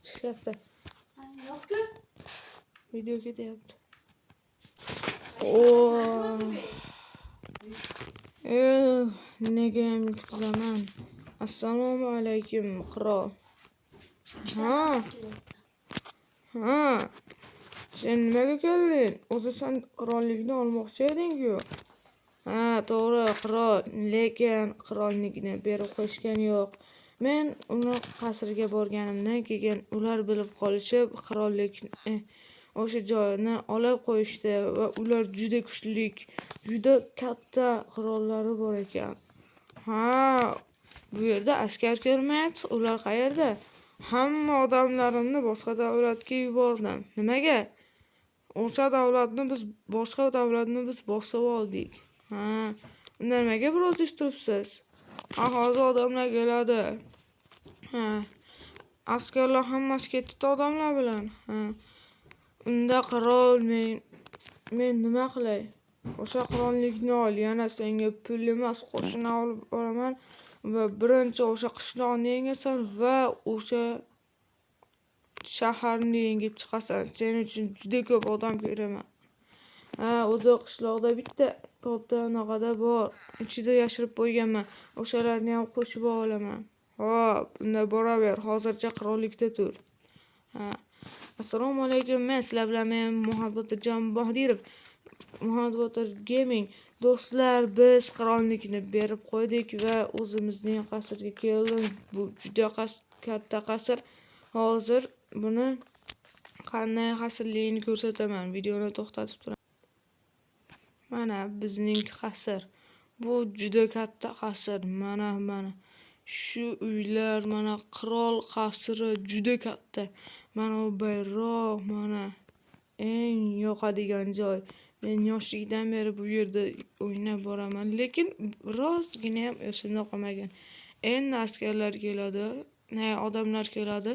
Chiqyapti. Yo'q-ku. Video ketyapti. Oo. Nega ham yutqizaman? Assalomu alaykum, qirol. Ha. Sen nimaga kelding? O'zi sen qirollikni olmoqchi eding-ku. Ha, to'g'ri, qirol, lekin qirollikni berib qo'yishgan yo'q. Men uni qasrga borganimdan keyin ular bilib qolishib, qirollikni o'sha joyini olib qo'yishdi va ular juda kuchli, juda katta qirollari bor ekan. Ha, bu yerda askar ko'rmayapti. Ular qayerda? Hamma odamlarimni boshqa davlatga yubordim. Nimaga? O'sha davlatni biz boshqa davlatni biz bosib oldik. Ha, unda nimaga biroz ish turibsiz? Ha, hozir odamlar keladi. Ha. Askarlar hammasi ketdi odamlar bilan. Ha. Unda qirol, men nima qilay? O'sha qirollikni ol, yana senga pul emas, qo'shin olib boraman va birinchi o'sha qishloqni yengasan va o'sha shaharni yengib chiqasan. Sening uchun juda ko'p odam beraman. Ha, o'zi qishloqda bitta katta nog'ada bor. Ichida yashirib qo'yganman. O'shalarni ham qo'shib olaman. Xo'p, unda boraver. Hozircha qirollikda tur. Ha. Assalomu alaykum. Men sizlar bilan Muhabbatjon Bohdirov. Muhabbatjon Gaming. Do'stlar, biz qirollikni berib qo'ydik va o'zimizning qasrga keldim. Bu juda katta qasr. Hozir buni qanday qasrligini ko'rsataman. Videoni to'xtatib turaman. Mana bizning qasr. Bu juda katta qasr. Mana. Shu uylar, mana qirol qasri juda katta. Mana bu bayroq, mana eng yoqadigan joy. Men yoshlikdan beri bu yerda o'ynab boraman, lekin birozgina ham esimda qolmagan. Endi askarlar keladi, odamlar keladi.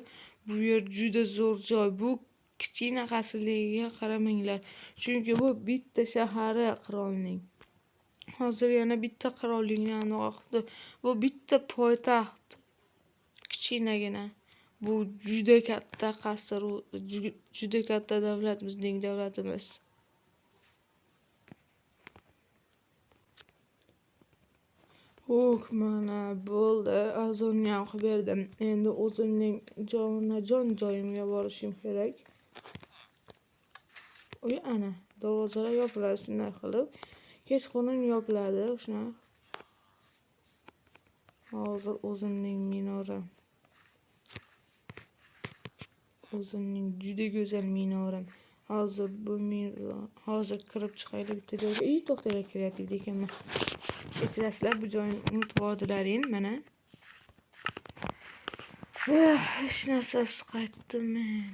Bu yer juda zo'r joy. Bu kichkina qasrligiga qaramanglar. Chunki bu bitta shahari qirolning. Hozir yana bitta qirollikni aniq qildi. Bu bitta poytaxt. Kichkinagina. Bu juda katta qasr, juda katta davlat, bizning davlatimiz. Mana bo'ldi. Azonni ham qilib berdim. Endi o'zimning jonajon joyimga borishim kerak. Ana, darvozalar yopiladi shunday qilib. Kechqurun yopiladi o'shna. Hozir o'zimning minoram. O'zimning juda go'zal minoram. Hozir kirib chiqaylik bitta joyga. To'xtanglar, kreativ ekanman. Kechirasizlar, bu joyni unutib oldilaring, mana. Hech narsasiz qaytdim men.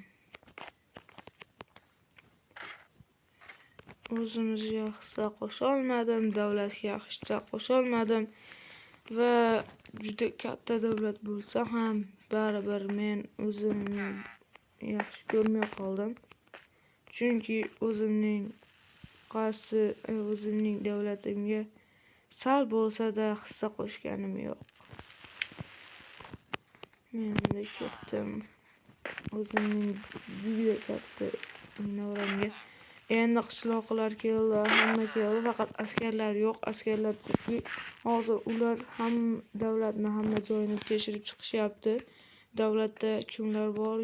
O'zimizga yaxshisa qo'sholmadim, davlatga yaxshisa qo'sholmadim va juda katta davlat bo'lsa ham baribir men o'zimni yaxshi ko'rmay qoldim. Chunki o'zimning davlatimga sal bo'lsa-da hissa qo'shganim yo'q. Men endi ketdim. O'zimning juda katta minoramga. Endi qishloqlar keldi, hamma keldi, faqat askarlar yo'q. Askarlar chunki hozir ular ham davlatni hamma joyini tekshirib chiqishyapti. Davlatda kimlar bor,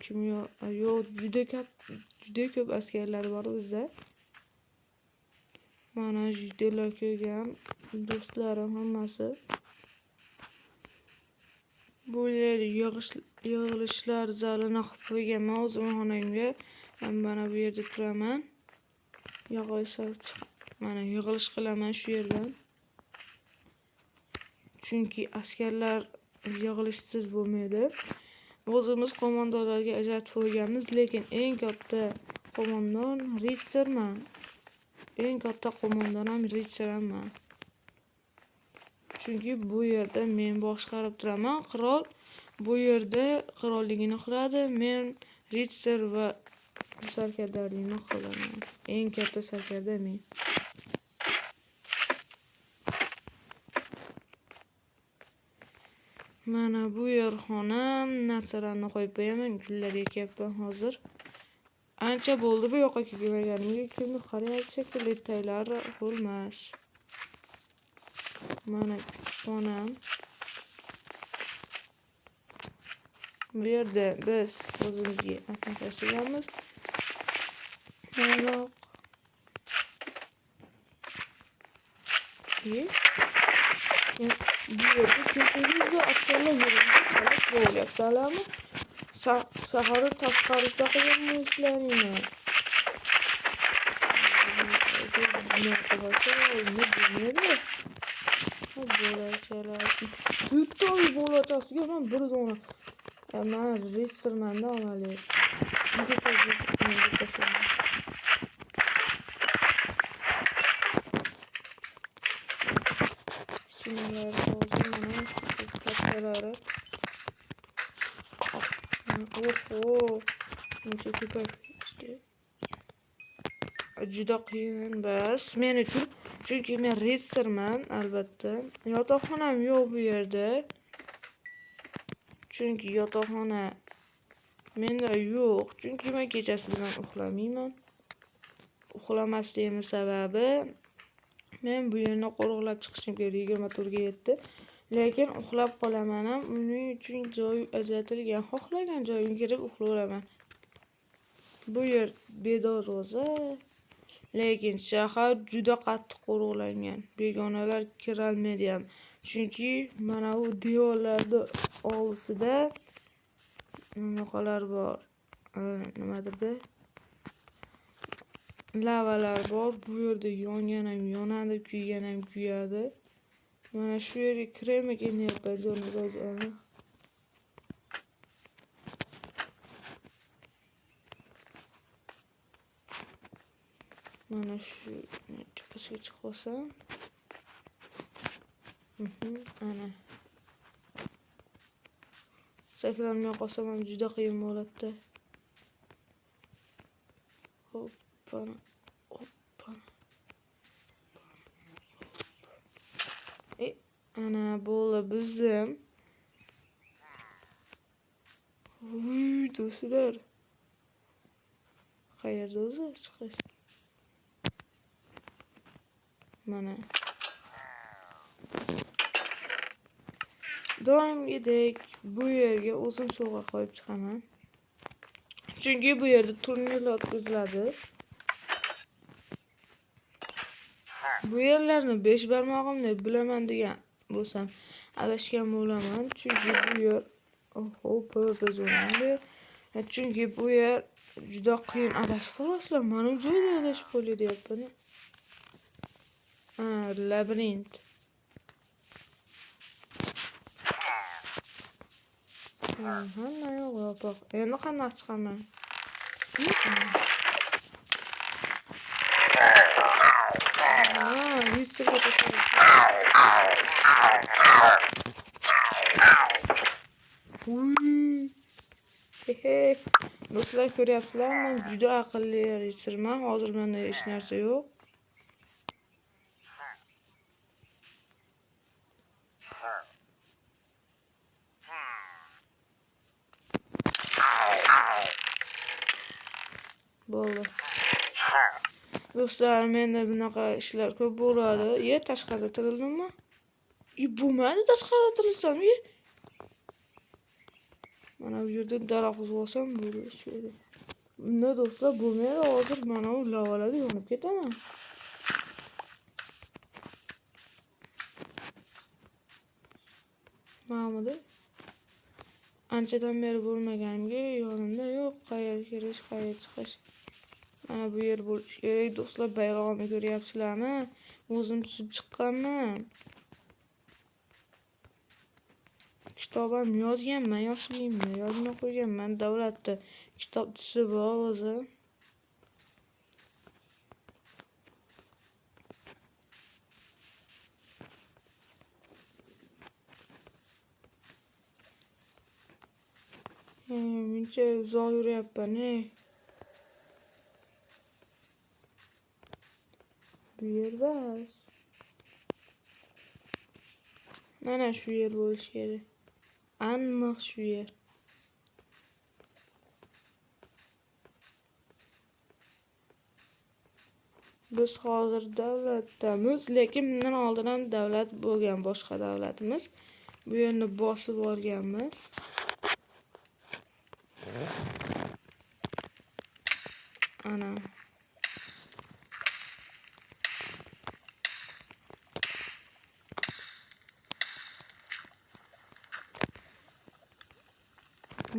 kim yo'q, juda ko'p askarlar bor bizda. Mana judalar kelgan, do'stlarim hammasi. Bu yer yig'ilishlar zalini qilib qo'yganman o'zimning xonamga. Mana bu yerda turaman. Yig'ilish qilaman shu yerdan. Chunki askarlar yig'ilishsiz bo'lmaydi. O'zimiz qo'mondonlarga ajratib qo'yganmiz, lekin eng katta qo'mondon ritsarman. Eng katta qo'mondon ham ritsarman. Chunki bu yerda men boshqarib turaman. Qirol bu yerda qirolligini qiladi. Men ritsar va sarkardalikni qilaman. Eng katta sarkarda men. Mana bu yer xonam, narsalarni qo'yib qo'yaman, gullar ekyapman hozir. Ancha bo'ldi bu yoqqa kelmaganimga, kimni qarayapti shekilli taylari bo'lmas. Mana xonam. Bu yerda biz o'zimizga atom tashlaymiz. Mana bu yerda ko'pincha askarlar yuribdi, salib bo'lyaptilarmi? Shaharda tashqarida qilgan ishlarini. To'y bo'lachasiga men bir dona. Men rejissermanda olali. Shunlar hozir mana kattalar. Oho. Buncha ko'pak. Juda qiyin bas men uchun, chunki men rejisserman albatta. Yotoqxonam yo'q bu yerda. Chunki yotoqxona menda yo'q, chunki men kechasi bilan uxlamayman. Uxlamasligimning sababi men bu yerni qo'riqlab chiqishim kerak 24 ga yetdi. Lekin uxlab qolaman ham, uning uchun joy ajratilgan. Xohlagan joyimga kirib uxlayman. Bu yer bedoroza, lekin shahar juda qattiq qo'riqlangan. Begonalar kirolmaydi ham. Chunki mana bu devorlarda olisida nimaqalar bor. Nimadir-da? Lavalar bor. Bu yerda yongan ham yonadi, kuygan ham kuyadi. Mana shu yerga kirib ketyapman jo'nazani. Mana shu chiqishga chiqib olsam. Ana. Sakranmay qolsam ham juda qiyin bo'ladi. Hoppana. Ana bo'ldi bizim. Do'stlar. Qayerda o'zi chiqish? Mana. Doimgidek bu yerga o'zim sovg'a qo'yib chiqaman. Chunki bu yerda turnirlar o'tkaziladi. Bu yerlarni 5 barmog'imdek bilaman degan bo'lsam adashgan bo'laman. Chunki bu yer PvP zonasi. Chunki bu yer juda qiyin adashib qolasizlar. Mana bu joyda adashib qolyapman. Labirint. Hamma yo'q yopiq. Endi qanday chiqaman? Do'stlar ko'ryapsizlar, men juda aqlli rejisserman. Hozir menda hech narsa yo'q. Bo'ldi. Do'stlar, menda bunaqa ishlar ko'p bo'ladi. Tashqarida tirildim-mi? Bo'lmaydi tashqarida tirilsam. Mana bu yerda daraxt uzib bo'lish kerak. Bunda do'stlar bo'lmaydi, hozir mana bu lavalarda yonib ketaman. Mahmud anchadan beri bo'lmaganimga yonimda yo'q, qayerga kirish, qayerga chiqish. Mana bu yer bo'lish kerak. Do'stlar, bayrog'imni ko'ryapsizlarmi? O'zim tuzib chiqqanman. Kitobam yozganman, yoshligimda yozmay qo'yganman. Davlatda kitob tusi bor o'zi. Mencha uzoq yuryapman. Bu yer bas. Mana shu yer bo'lish kerak. Aniq shu yer. Biz hozir davlatdamiz, lekin bundan oldin ham davlat bo'lgan, boshqa davlatimiz. Bu yerni bosib olganmiz. Ana.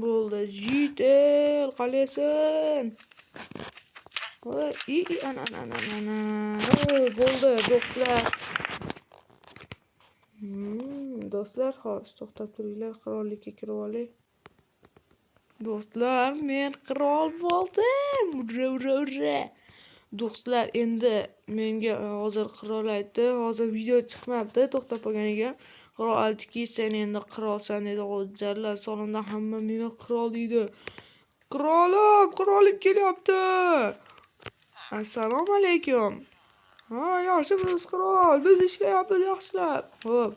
Bo'ldi. Jitel qalesin. Voy, ana. Bo'ldi, do'stlar. Do'stlar, hozir to'xtab turinglar, qirollikka kirib olay. Do'stlar, men qirol bo'ldim. Ura. Do'stlar, endi menga hozir qirol aytdi. Hozir video chiqmabdi, to'xtab qolganiga. Qirol aytdiki, sen endi qirolsan dedi. Hozirlar sonunda hamma meni qirol deydi. Qirolim kelyapti. Assalomu alaykum. Ha, yaxshimisiz qirol? Biz ishlayapmiz yaxshilab. Xo'p.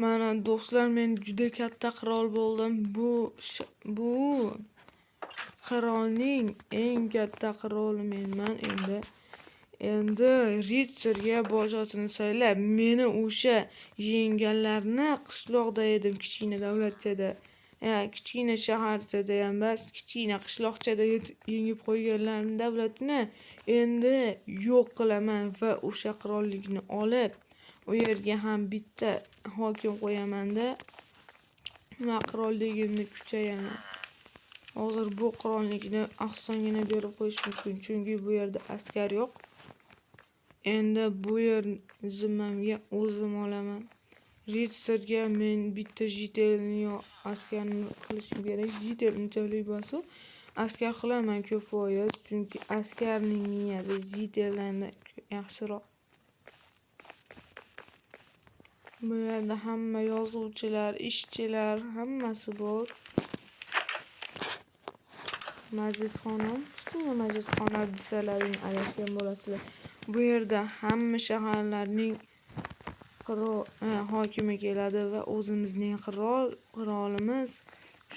Mana do'stlar, men juda katta qirol bo'ldim. Bu qirolning eng katta qiroli menman endi. Endi ritsarga boshosini saylab, meni o'sha yengganlarni qishloqda edim, kichkina davlatchada. Kichkina shaharchada ham emas, kichkina qishloqchada yengib qo'yganlarning davlatini endi yo'q qilaman va o'sha qirollikni olib, u yerga ham bitta hokim qo'yaman-da, va qirolligimni kuchayaman. Hozir bu qirollikni ahsongina berib qo'yish mumkin, chunki bu yerda askar yo'q. Endi bu yer zimmamga o'zim olaman. Ritsarga men bitta jitelni yo askarni qilishim kerak. Jitel unchalik bo'lsa, askar qilaman ko'p foiz, chunki askarning niyati jiteldan yaxshiroq. Bu yerda hamma yozuvchilar, ishchilar, hammasi bor. Majlisxona, kichkina majlisxona desalaring adashgan bo'lasizlar. Bu yerda hamma shaharlarning hokimi keladi va o'zimizning qirolimiz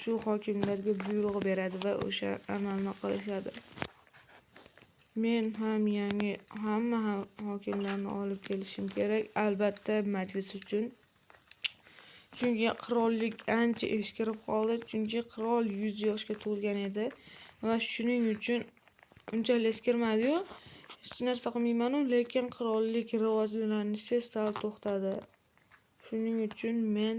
shu hokimlarga buyruq beradi va o'sha amalni qilishadi. Men ham yangi hamma hokimlarni olib kelishim kerak, albatta majlis uchun. Chunki qirollik ancha eskirib qoldi, chunki qirol 100 yoshga to'lgan edi va shuning uchun unchalik eskirmadi-yu. Hech narsa qilmayman-u, lekin qirollik rivojlanishi sal to'xtadi. Shuning uchun men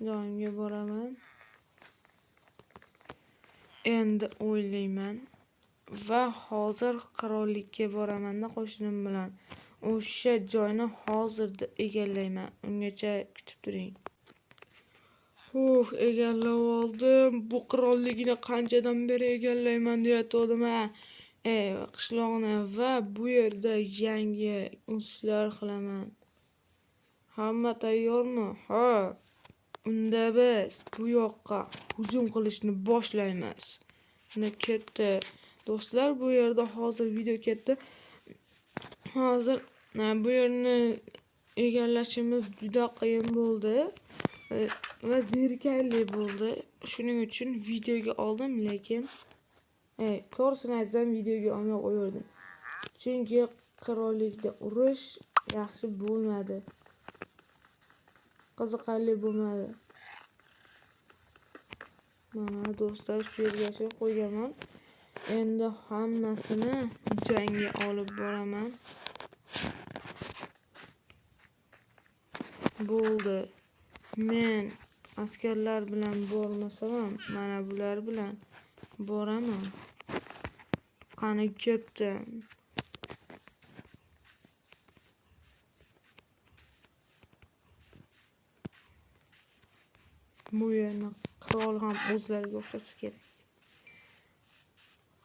joyimga boraman. Endi o'ylayman va hozir qirollikka boraman-da qo'shnim bilan. O'sha joyni hozirda egallayman. Ungacha kutib turing. Egallab oldim. Bu qirollikni qanchadan beri egallayman deyatdim ha. Qishloqni va bu yerda yangi o'sishlar qilaman. Hamma tayyormi? Ha. Unda biz bu yoqqa hujum qilishni boshlaymiz. Mana ketdi. Do'stlar, bu yerda hozir video ketdi. Hozir bu yerni egallashimiz juda qiyin bo'ldi va zerikarli bo'ldi. Shuning uchun videoga oldim, lekin to'g'risini aytsam videoga olmay qo'yardim. Chunki qirollikda urush yaxshi bo'lmadi. Qiziqarli bo'lmadi. Mana do'stlar, shu yerga yashirib qo'yganman. Endi hammasini jangga olib boraman. Bo'ldi. Men askarlar bilan bormasam ham, mana bular bilan boraman. Qani ketdi. Bu yerni qirol ham o'zlariga o'xshatish kerak.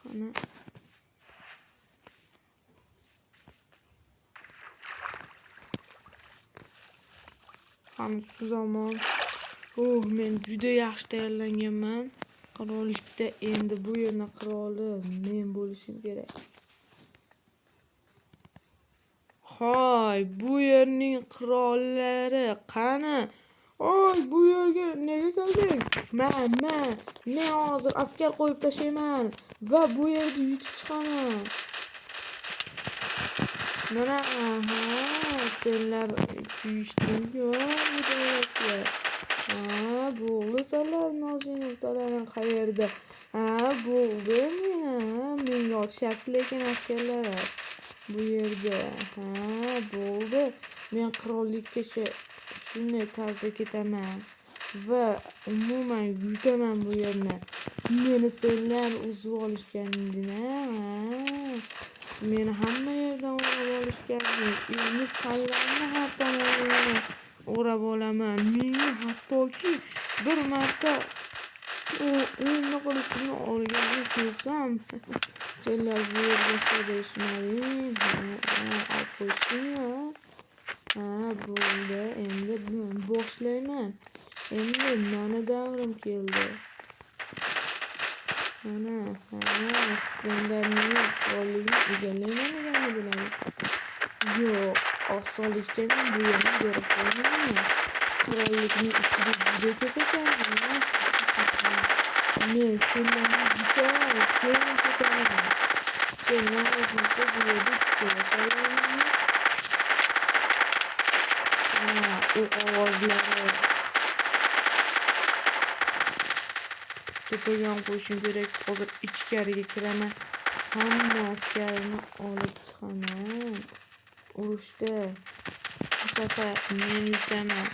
Qani. Hamma zamon. Men juda yaxshi tayyorlanganman. Qirollikda endi bu yerni qiroli men bo'lishim kerak. Hoy, bu yerning qirollari qani? Oy, bu yerga nega kelding? Men hozir askar qo'yib tashlayman va bu yerga yutib chiqaman. Mana, senlar kuyishdingku bu davlatga. Bo'ldi senlar nozinutalaring qayerda? Bo'ldi menga otishyapti lekin askarlar bu yerda. Bo'ldi. Men qirollikka shunday tarzda ketaman va umuman yutaman bu yerni. Meni senlar uzib olishgandinglar. Meni hamma yerdan o'rab olishganding. Endi senlarni har tomondan o'rab olaman. Menga hattoki bir marta endi qilishini olgani kelsam senlar bu yerga so'rashmading. Olib qo'ysingmi? Bo'ldi. Endi boshlayman. Endi meni davrim keldi. Mana, senlar nima qirollikni egallayman degandilar. Yo'q, osonlikcha men bu yerni berib qo'ymayman. Qirollikning ichida juda ko'p ekan. Men senlarni yutaman, keyin ketaman. Senlar o'zingizga bu yerda ko'rasizlarmi? U ovozlari to'polon qo'yishim kerak. Hozir ichkariga kiraman. Hamma askarni olib chiqaman. Urushda bu safar men yutaman.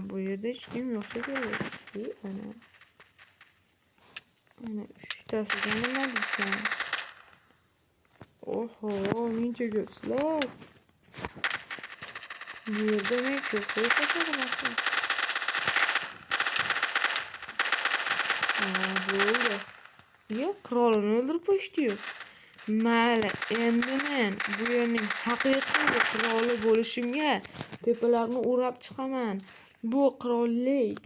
Bu yerda hech kim yo'q shekilli. Ana uchtasiga nima deysan? Oho, mencha ko'psizlar. Bu yerda men ko'p qo'yib tashladim. Bo'ldi. Qirolini o'ldirib qo'yishdi-yu. Mayli, endi men bu yerning haqiqiy qiroli bo'lishimga tepalarni o'rab chiqaman. Bu qirollik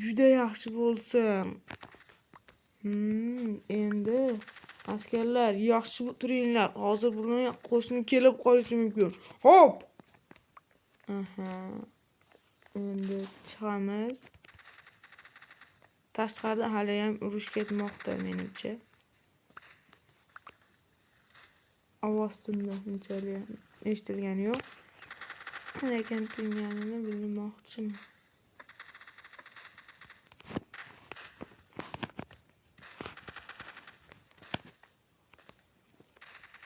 juda yaxshi bo'lsin. Endi askarlar yaxshi turinglar. Hozir bunga qo'shni kelib qolishi mumkin. Hop! Endi chiqamiz. Tashqarida hali ham urush ketmoqda menimcha. Ovoz unchalik eshitilgani yo'q. Lekin tinganini bilmoqchiman.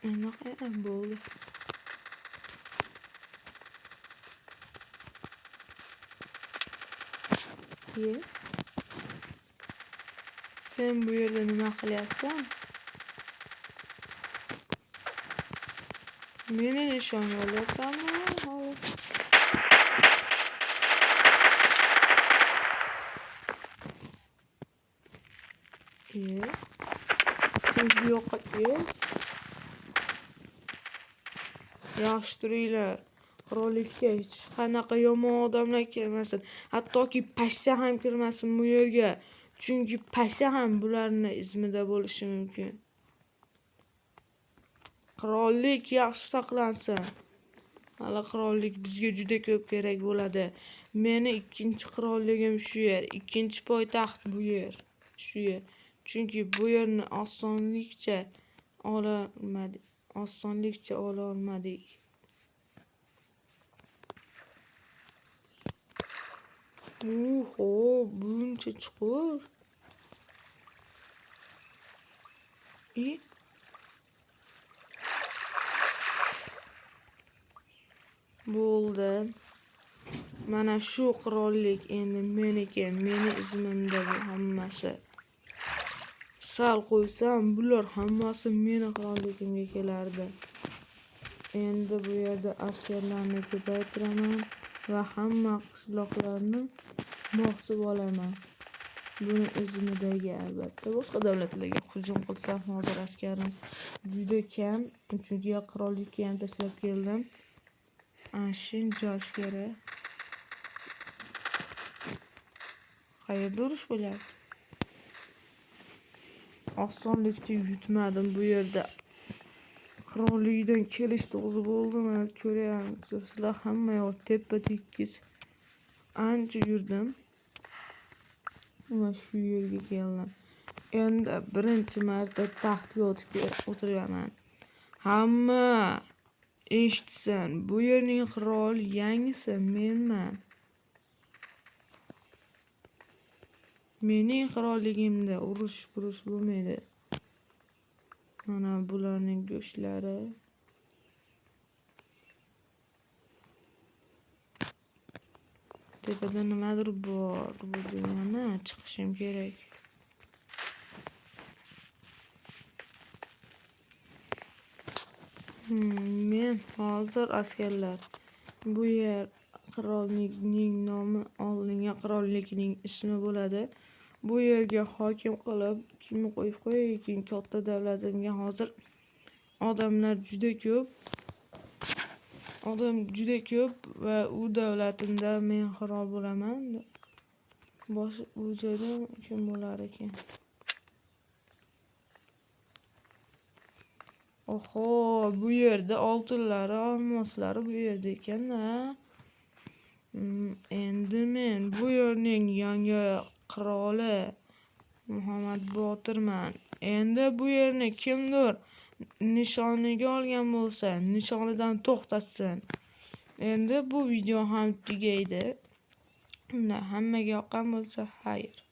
Endi bo'ldi. Sen bu yerda nima qilyapsan? Meni nishonga olyapsanmi? Sen bu yoqqa kel. Yaxshi turinglar. Qirollikka hech qanaqa yomon odamlar kelmasin. Hattoki pashsha ham kirmasin bu yerga. Chunki pashsha ham bularning izmida bo'lishi mumkin. Qirollik yaxshi saqlansin. Hali qirollik bizga juda ko'p kerak bo'ladi. Meni ikkinchi qirolligim shu yer, ikkinchi poytaxt bu yer. Shu yer. Chunki bu yerni osonlikcha ola olmadik. Buncha chuqur. Bo'ldi. Mana shu qirollik endi meniki, meni izmimda bu hammasi. Sal qo'ysam, bular hammasi meni qirolligimga kelardi. Endi bu yerda askarlarni ko'paytiraman va hamma qishloqlarni bosib olaman. Buni izmidagi albatta. Boshqa davlatlarga hujum qilsam, hozir askarim juda kam, chunki qirollikka ham tashlab keldim. Shuncha askari. Qayerda urush bo'lyapti? osonlikcha yutmadim bu yerda. Qirolligidan kelish to'g'ri bo'ldimi? Ko'ryapsizlar, hamma yoq tepa-tekis. Ancha yurdim. Va shu yerga keldim. Endi birinchi marta taxtga o'tirganman. Hamma eshitsin, bu yerning qiroli yangisi menman. Mening qirolligimda urush bo'lmaydi. Mana bularning go'shtlari. Tepada nimadir bor. Bu degani chiqishim kerak. Men hozir askarlar. Bu yer qirollikning nomi olingan qirollikning ismi bo'ladi. Bu yerga hokim qilib kimni qo'yib qo'yaykin, katta davlatimga hozir odamlar juda ko'p va u davlatimda men qirol bo'laman. Bu joyda kim bo'lar ekan? Oho, bu yerda oltinlari, olmoslari bu yerda ekan-da. Endi men bu yerning yangi qiroli Muhammad Botirman. Endi bu yerni kimdir nishoniga olgan bo'lsa, nishonidan to'xtatsin. Endi bu video ham tugaydi. Hammaga yoqqan bo'lsa, xayr.